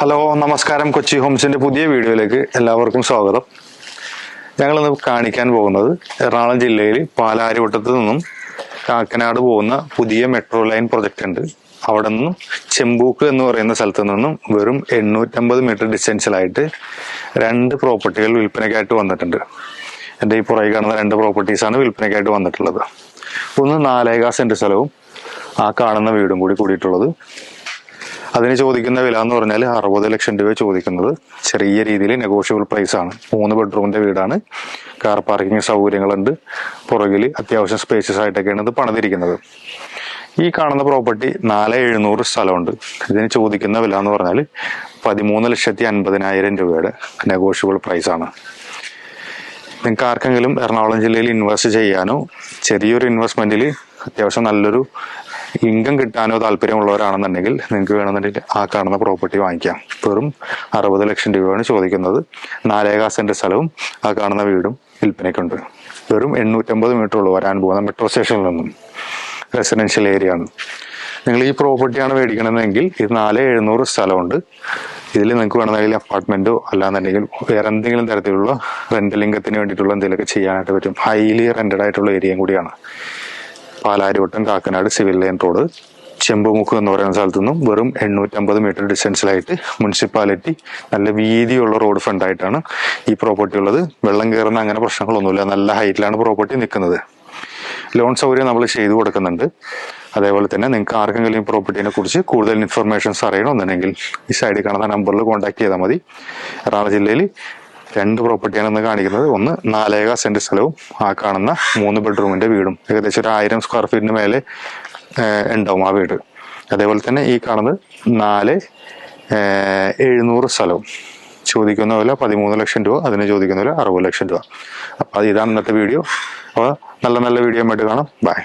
Hello നമസ്കാരം. കൊച്ചി ഹോംസിന്റെ പുതിയ വീഡിയോയിലേക്ക് എല്ലാവർക്കും സ്വാഗതം. ഞങ്ങളിന്ന് കാണിക്കാൻ പോകുന്നത് എറണാകുളം ജില്ലയിൽ പാലാരിവട്ടത്ത് നിന്നും കാക്കനാട് പോകുന്ന പുതിയ മെട്രോ ലൈൻ പ്രൊജക്റ്റ് ഉണ്ട്. അവിടെ നിന്നും ചെമ്പൂക്ക് എന്ന് പറയുന്ന സ്ഥലത്ത് നിന്നും വെറും 850 മീറ്റർ ഡിസ്റ്റൻസിലായിട്ട് 2 പ്രോപ്പർട്ടികൾ വിൽപ്പനയ്ക്കായിട്ട് വന്നിട്ടുണ്ട്. എൻ്റെ ഈ പുറകെ കാണുന്ന 2 പ്രോപ്പർട്ടീസാണ് വിൽപ്പനയ്ക്കായിട്ട് വന്നിട്ടുള്ളത്. ഒന്ന് 4.5 സെന്റ് സ്ഥലവും ആ കാണുന്ന വീടും കൂടി കൂടിയിട്ടുള്ളത്. അതിന് ചോദിക്കുന്ന വില എന്ന് പറഞ്ഞാൽ 60 ലക്ഷം രൂപ ചോദിക്കുന്നത്. ചെറിയ രീതിയിൽ നെഗോഷ്യബിൾ പ്രൈസ് ആണ്. 3 ബെഡ്റൂമിന്റെ വീടാണ്. കാർ പാർക്കിംഗ് സൗകര്യങ്ങളുണ്ട്. പുറകിൽ അത്യാവശ്യം സ്പേഷ്യസ് ആയിട്ടൊക്കെയാണ് ഇത് പണിതിരിക്കുന്നത്. ഈ കാണുന്ന പ്രോപ്പർട്ടി 4700 സ്ഥലമുണ്ട്. ഇതിന് ചോദിക്കുന്ന വില എന്ന് പറഞ്ഞാൽ 13,50,000 രൂപയുടെ നെഗോഷ്യബിൾ പ്രൈസ് ആണ്. നിങ്ങൾക്ക് ആർക്കെങ്കിലും എറണാകുളം ജില്ലയിൽ ഇൻവെസ്റ്റ് ചെയ്യാനോ ചെറിയൊരു ഇൻവെസ്റ്റ്മെന്റിൽ അത്യാവശ്യം നല്ലൊരു ഇൻകം കിട്ടാനോ താല്പര്യമുള്ളവരാണെന്നുണ്ടെങ്കിൽ നിങ്ങൾക്ക് വേണമെന്നുണ്ടെങ്കിൽ ആ കാണുന്ന പ്രോപ്പർട്ടി വാങ്ങിക്കാം. വെറും 60 ലക്ഷം രൂപയാണ് ചോദിക്കുന്നത്. 4.5 സെന്റ് സ്ഥലവും ആ കാണുന്ന വീടും വിൽപ്പനയ്ക്കുണ്ട്. വെറും 850 മീറ്റർ ഉള്ളൂ വരാൻ പോകുന്ന മെട്രോ സ്റ്റേഷനിൽ നിന്നും. റെസിഡൻഷ്യൽ ഏരിയ ആണ്. നിങ്ങൾ ഈ പ്രോപ്പർട്ടിയാണ് മേടിക്കണമെങ്കിൽ ഇത് 4700 സ്ഥലമുണ്ട്. ഇതിൽ നിങ്ങൾക്ക് വേണമെങ്കിൽ അപ്പാർട്ട്മെന്റോ അല്ലാന്നുണ്ടെങ്കിൽ വേറെ എന്തെങ്കിലും തരത്തിലുള്ള റെന്റൽ ഇൻകത്തിന് വേണ്ടിയിട്ടുള്ള എന്തെങ്കിലുമൊക്കെ ചെയ്യാനായിട്ട് പറ്റും. ഹൈലി റെന്റഡ് ആയിട്ടുള്ള ഏരിയയും കൂടിയാണ്. Palarivattom Kakkanad civil line road Chembumukku എന്ന് പറയുന്ന സ്ഥലത്തു നിന്നും വെറും 850 മീറ്റർ ഡിസ്റ്റൻസിലായിട്ട് മുനിസിപ്പാലിറ്റി നല്ല വീതിയുള്ള റോഡ് ഫ്രണ്ടായിട്ടാണ് ഈ പ്രോപ്പർട്ടി ഉള്ളത്. വെള്ളം കയറുന്ന അങ്ങനെ പ്രശ്നങ്ങളൊന്നുമില്ല. നല്ല ഹൈറ്റിലാണ് പ്രോപ്പർട്ടി നിൽക്കുന്നത്. ലോൺ സൗകര്യം നമ്മൾ ചെയ്തു കൊടുക്കുന്നുണ്ട്. അതേപോലെ തന്നെ നിങ്ങൾക്ക് ആർക്കെങ്കിലും ഈ പ്രോപ്പർട്ടിനെ കുറിച്ച് കൂടുതൽ ഇൻഫർമേഷൻസ് അറിയണമെന്നുണ്ടെങ്കിൽ ഈ സൈഡിൽ കാണുന്ന നമ്പറിൽ കോൺടാക്ട് ചെയ്താൽ മതി. എറണാകുളം ജില്ലയിൽ 2 പ്രോപ്പർട്ടിയാണ് ഇന്ന് കാണിക്കുന്നത്. ഒന്ന് 4.5 സെന്റ് സ്ഥലവും ആ കാണുന്ന 3 ബെഡ്റൂമിന്റെ വീടും. ഏകദേശം 1000 സ്ക്വയർ ഫീറ്റിന് മേലെ ഉണ്ടാവും ആ വീട്. അതേപോലെ തന്നെ ഈ കാണുന്നത് 4,700 സ്ഥലവും. ചോദിക്കുന്ന വില 13 ലക്ഷം രൂപ. അതിന് ചോദിക്കുന്ന വില 60 ലക്ഷം രൂപ. അപ്പൊ ഇതാണ് ഇന്നത്തെ വീഡിയോ. അപ്പോൾ നല്ല വീഡിയോ ആയിട്ട് കാണാം. ബൈ.